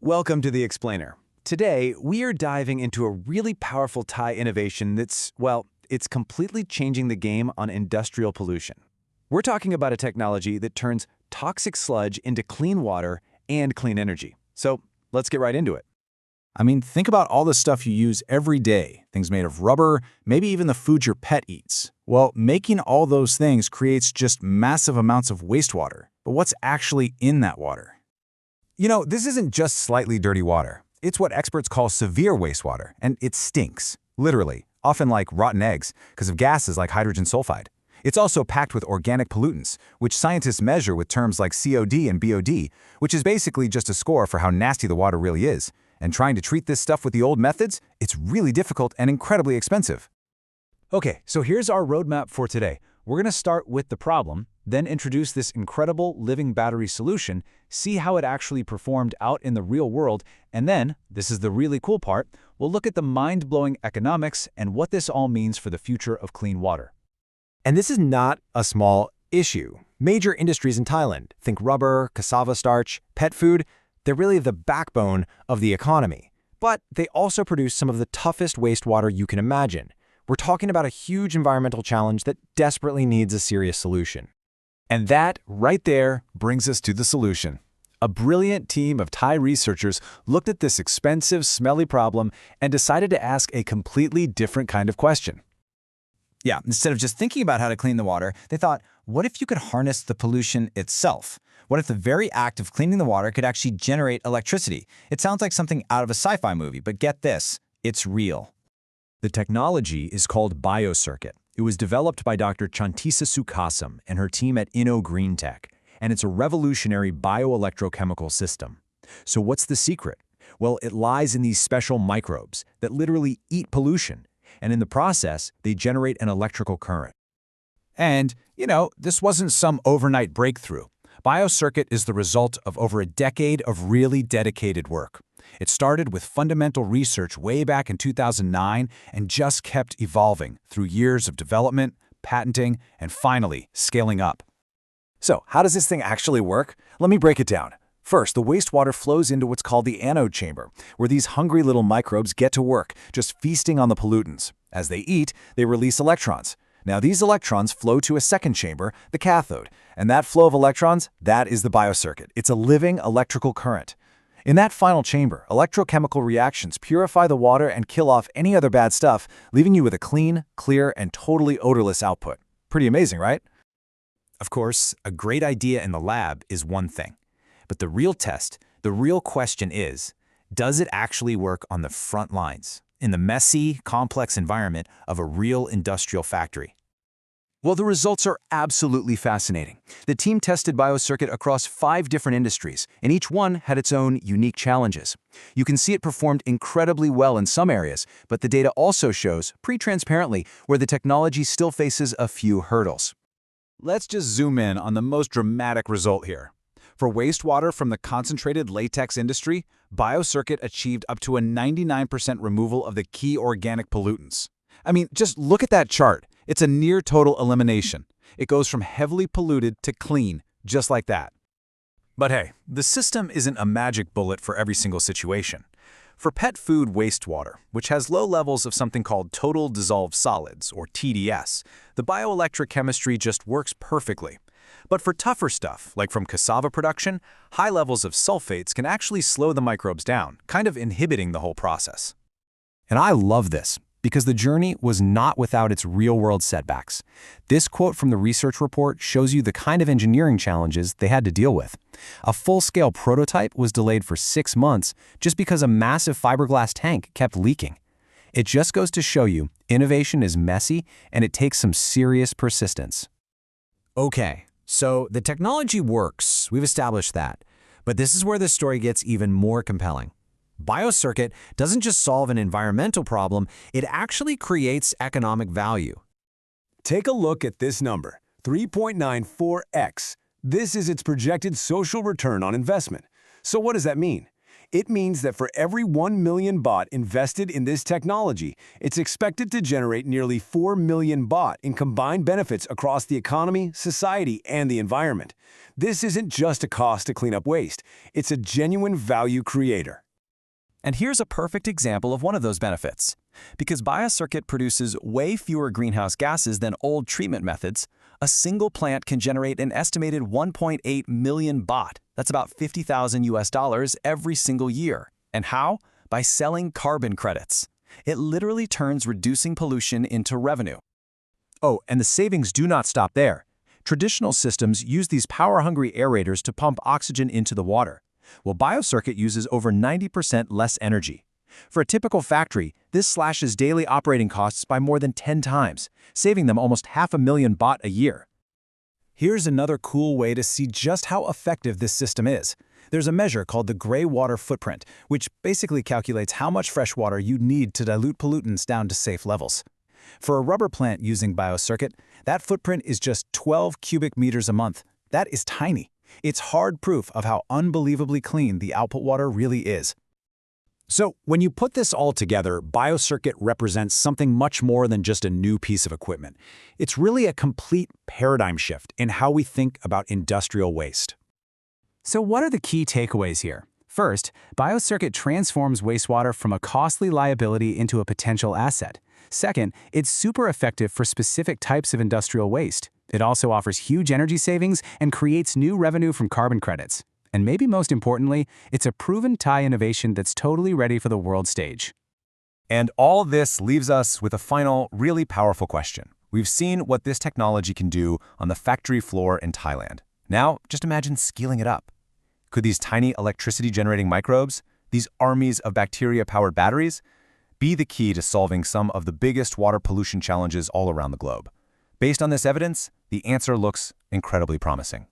Welcome to The Explainer. Today, we are diving into a really powerful Thai innovation that's, well, it's completely changing the game on industrial pollution. We're talking about a technology that turns toxic sludge into clean water and clean energy. So let's get right into it. I mean, think about all the stuff you use every day, things made of rubber, maybe even the food your pet eats. Well, making all those things creates just massive amounts of wastewater. But what's actually in that water? You know, this isn't just slightly dirty water. It's what experts call severe wastewater, and it stinks, literally, often like rotten eggs, because of gases like hydrogen sulfide. It's also packed with organic pollutants, which scientists measure with terms like COD and BOD, which is basically just a score for how nasty the water really is. And trying to treat this stuff with the old methods, it's really difficult and incredibly expensive. Okay, so here's our roadmap for today. We're going to start with the problem, then introduce this incredible living battery solution, see how it actually performed out in the real world, and then, this is the really cool part, we'll look at the mind-blowing economics and what this all means for the future of clean water. And this is not a small issue. Major industries in Thailand, think rubber, cassava starch, pet food, they're really the backbone of the economy. But they also produce some of the toughest wastewater you can imagine. We're talking about a huge environmental challenge that desperately needs a serious solution. And that, right there, brings us to the solution. A brilliant team of Thai researchers looked at this expensive, smelly problem and decided to ask a completely different kind of question. Yeah, instead of just thinking about how to clean the water, they thought, what if you could harness the pollution itself? What if the very act of cleaning the water could actually generate electricity? It sounds like something out of a sci-fi movie, but get this, it's real. The technology is called BioCircuit. It was developed by Dr. Chantisa Sukasam and her team at Inno Green Tech, and it's a revolutionary bioelectrochemical system. So what's the secret? Well, it lies in these special microbes that literally eat pollution, and in the process, they generate an electrical current. And, you know, this wasn't some overnight breakthrough. BioCircuit is the result of over a decade of really dedicated work. It started with fundamental research way back in 2009 and just kept evolving through years of development, patenting, and finally scaling up. So, how does this thing actually work? Let me break it down. First, the wastewater flows into what's called the anode chamber, where these hungry little microbes get to work, just feasting on the pollutants. As they eat, they release electrons. Now, these electrons flow to a second chamber, the cathode, and that flow of electrons, that is the biocircuit. It's a living electrical current. In that final chamber, electrochemical reactions purify the water and kill off any other bad stuff, leaving you with a clean, clear, and totally odorless output. Pretty amazing, right? Of course, a great idea in the lab is one thing. But the real test, the real question is, does it actually work on the front lines, in the messy, complex environment of a real industrial factory? Well, the results are absolutely fascinating. The team tested BioCircuit across 5 different industries, and each one had its own unique challenges. You can see it performed incredibly well in some areas, but the data also shows, pretty transparently, where the technology still faces a few hurdles. Let's just zoom in on the most dramatic result here. For wastewater from the concentrated latex industry, BioCircuit achieved up to a 99% removal of the key organic pollutants. I mean, just look at that chart. It's a near total elimination. It goes from heavily polluted to clean, just like that. But hey, the system isn't a magic bullet for every single situation. For pet food wastewater, which has low levels of something called total dissolved solids, or TDS, the bioelectric chemistry just works perfectly. But for tougher stuff, like from cassava production, high levels of sulfates can actually slow the microbes down, kind of inhibiting the whole process. And I love this, because the journey was not without its real-world setbacks. This quote from the research report shows you the kind of engineering challenges they had to deal with. A full-scale prototype was delayed for 6 months just because a massive fiberglass tank kept leaking. It just goes to show you, innovation is messy and it takes some serious persistence. Okay, so the technology works, we've established that. But this is where the story gets even more compelling. BioCircuit doesn't just solve an environmental problem, it actually creates economic value. Take a look at this number, 3.94x. This is its projected social return on investment. So what does that mean? It means that for every 1 million baht invested in this technology, it's expected to generate nearly 4 million baht in combined benefits across the economy, society, and the environment. This isn't just a cost to clean up waste, it's a genuine value creator. And here's a perfect example of one of those benefits. Because BioCircuit produces way fewer greenhouse gases than old treatment methods, a single plant can generate an estimated 1.8 million baht. That's about 50,000 US dollars every single year. And how? By selling carbon credits. It literally turns reducing pollution into revenue. Oh, and the savings do not stop there. Traditional systems use these power-hungry aerators to pump oxygen into the water. Well, BioCircuit uses over 90% less energy. For a typical factory, this slashes daily operating costs by more than 10 times, saving them almost 500,000 baht a year. Here's another cool way to see just how effective this system is. There's a measure called the gray water footprint, which basically calculates how much fresh water you need to dilute pollutants down to safe levels. For a rubber plant using BioCircuit, that footprint is just 12 cubic meters a month. That is tiny. It's hard proof of how unbelievably clean the output water really is. So, when you put this all together, BioCircuit represents something much more than just a new piece of equipment. It's really a complete paradigm shift in how we think about industrial waste. So what are the key takeaways here? First, BioCircuit transforms wastewater from a costly liability into a potential asset. Second, it's super effective for specific types of industrial waste. It also offers huge energy savings and creates new revenue from carbon credits. And maybe most importantly, it's a proven Thai innovation that's totally ready for the world stage. And all this leaves us with a final, really powerful question. We've seen what this technology can do on the factory floor in Thailand. Now, just imagine scaling it up. Could these tiny electricity-generating microbes, these armies of bacteria-powered batteries, be the key to solving some of the biggest water pollution challenges all around the globe? Based on this evidence, the answer looks incredibly promising.